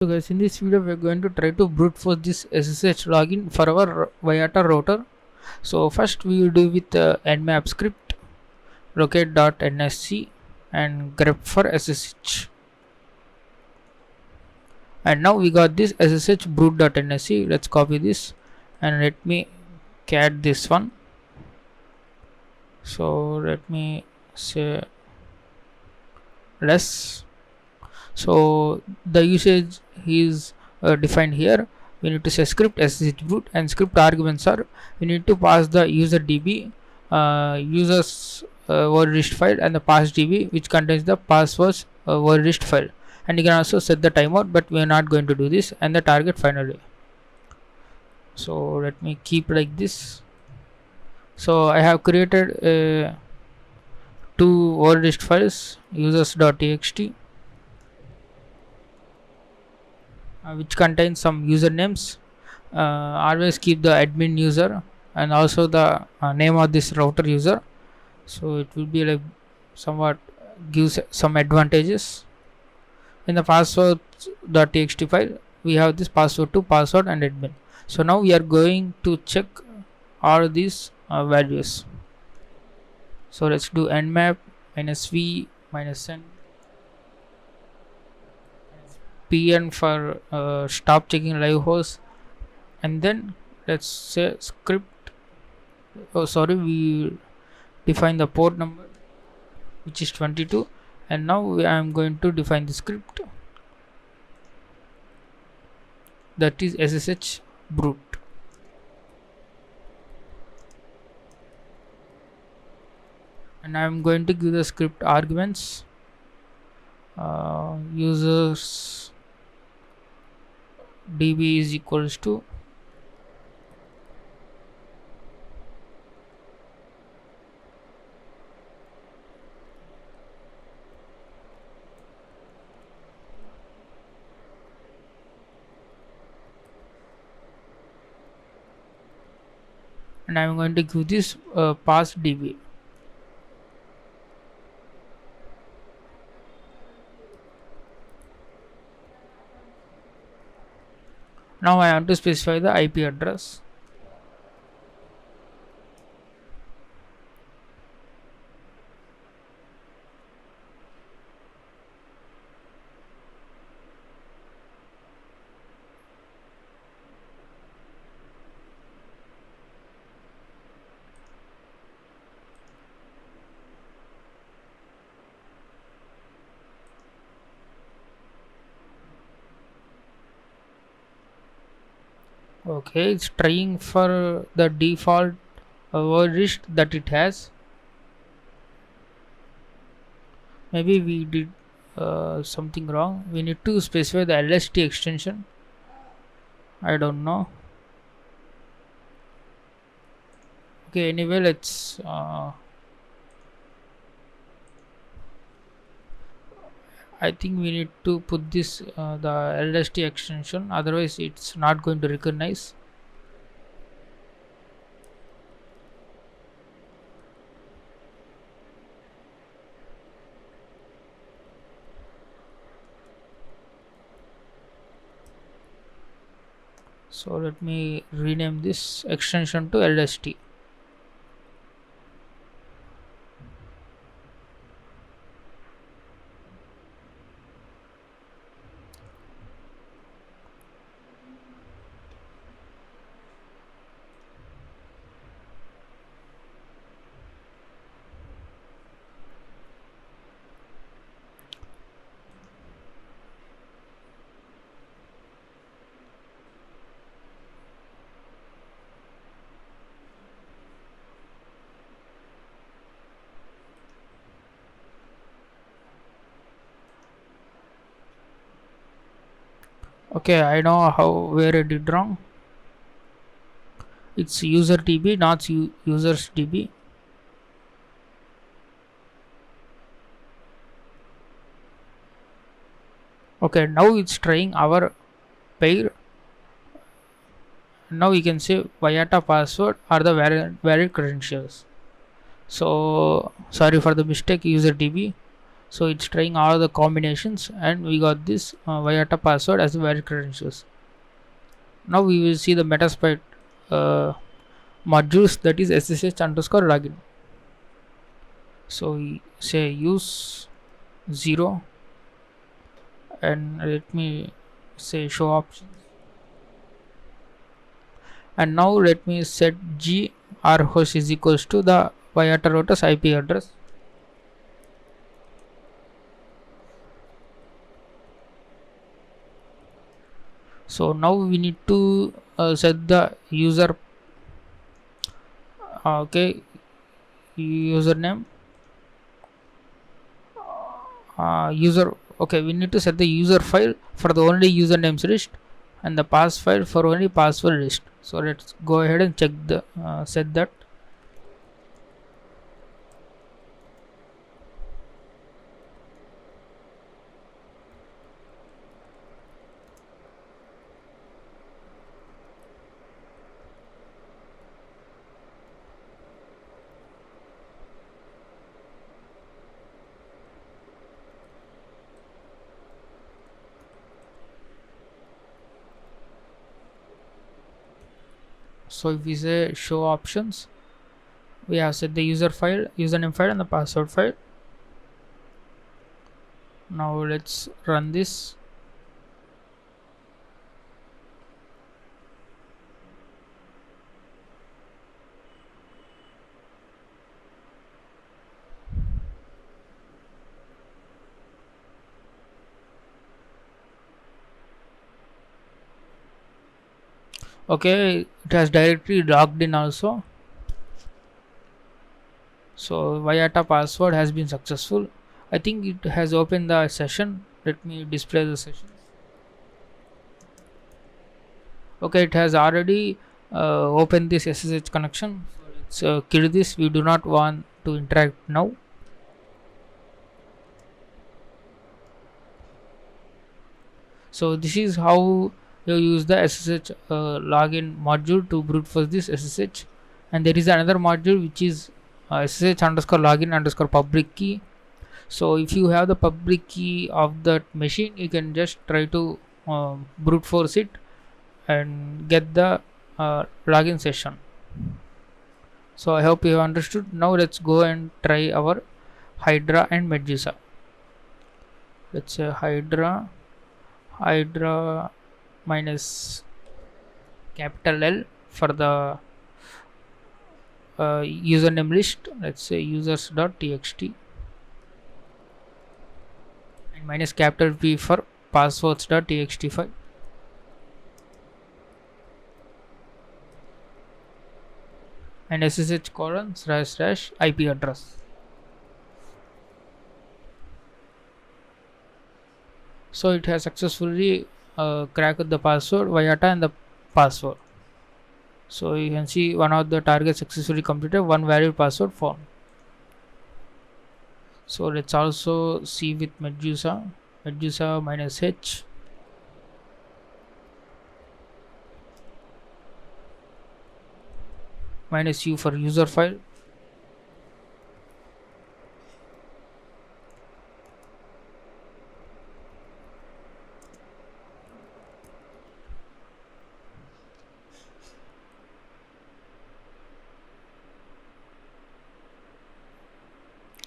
So guys, in this video we are going to try to brute force this SSH login for our Viata router. So first we will do with nmap script locate.nsc and grep for SSH. And now we got this SSH brute.nsc. Let's copy this and let me cat this one. So let me say less. So the usage is defined here. We need to say script ssh boot, and script arguments are we need to pass the user db, users word list file, and the pass db which contains the passwords word list file. And you can also set the timeout, but we are not going to do this, and the target finally. So let me keep like this. So I have created two word list files, users.txt, which contains some usernames. Always keep the admin user and also the name of this router user, so it will be like somewhat gives some advantages. In the password.txt file we have this password to password and admin. So now we are going to check all these values. So let's do nmap -v -n pn for stop checking live host, and then let's say script. Oh sorry, we define the port number which is 22, and now I am going to define the script, that is ssh brute. And I am going to give the script arguments, users db is equals to and I am going to give this pass db. Now I want to specify the IP address. Okay, it's trying for the default word list that it has. Maybe we did something wrong. We need to specify the lst extension. I don't know. Okay, anyway, let's I think we need to put this the lst extension, otherwise it's not going to recognize. So let me rename this extension to lst. Okay, I know how where I did wrong. It's user db, not users db. Okay, now it's trying our pair. Now we can say Viata password are the valid credentials. So sorry for the mistake, user db. So it's trying all the combinations, and we got this Viata password as valid credentials. Now we will see the Metasploit modules, that is SSH underscore login. So we say use 0, and let me say show options, and now let me set G R host is equals to the Viata router's IP address. So now we need to set the user okay username user. Okay, we need to set the user file for the only usernames list and the pass file for only password list. So let's go ahead and check the set that. So if we say show options, we have set the user file, username file, and the password file. Now let's run this. Okay, it has directly logged in also. So Viata password has been successful. I think it has opened the session. Let me display the session. Okay, it has already opened this SSH connection. So let's kill this. We do not want to interact now. So this is how you use the SSH login module to brute force this SSH. And there is another module which is SSH underscore login underscore public key. So if you have the public key of that machine, you can just try to brute force it and get the login session. So I hope you have understood. Now let's go and try our Hydra and Medusa. Let's say Hydra minus capital L for the username list. Let's say users.txt, and minus capital P for passwords.txt file. And SSH colon / IP address. So it has successfully cracked the password, Viata, and the password. So you can see one of the targets successfully completed, one valid password found. So let's also see with Medusa minus H. Minus U for user file.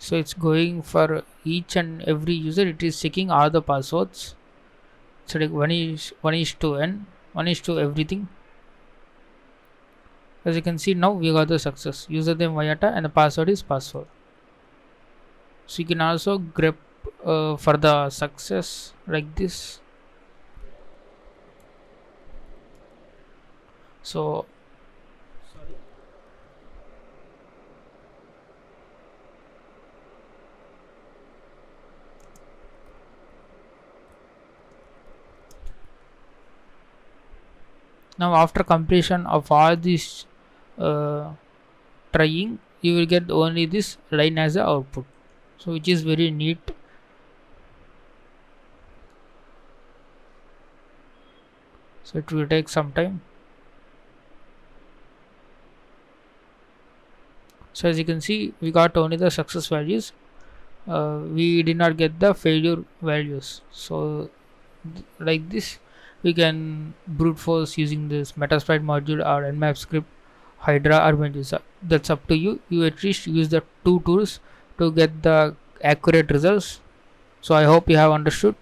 So it's going for each and every user. It is checking all the passwords. So like 1:1 1:1 everything. As you can see, now we got the success. Username Viata and the password is password. So you can also grep for the success like this. So now after completion of all this trying, you will get only this line as a output, so which is very neat. So it will take some time. So as you can see, we got only the success values. we did not get the failure values. So like this we can brute force using this Metasploit module or Nmap script, Hydra or Medusa. That's up to you. You at least use the two tools to get the accurate results. So I hope you have understood.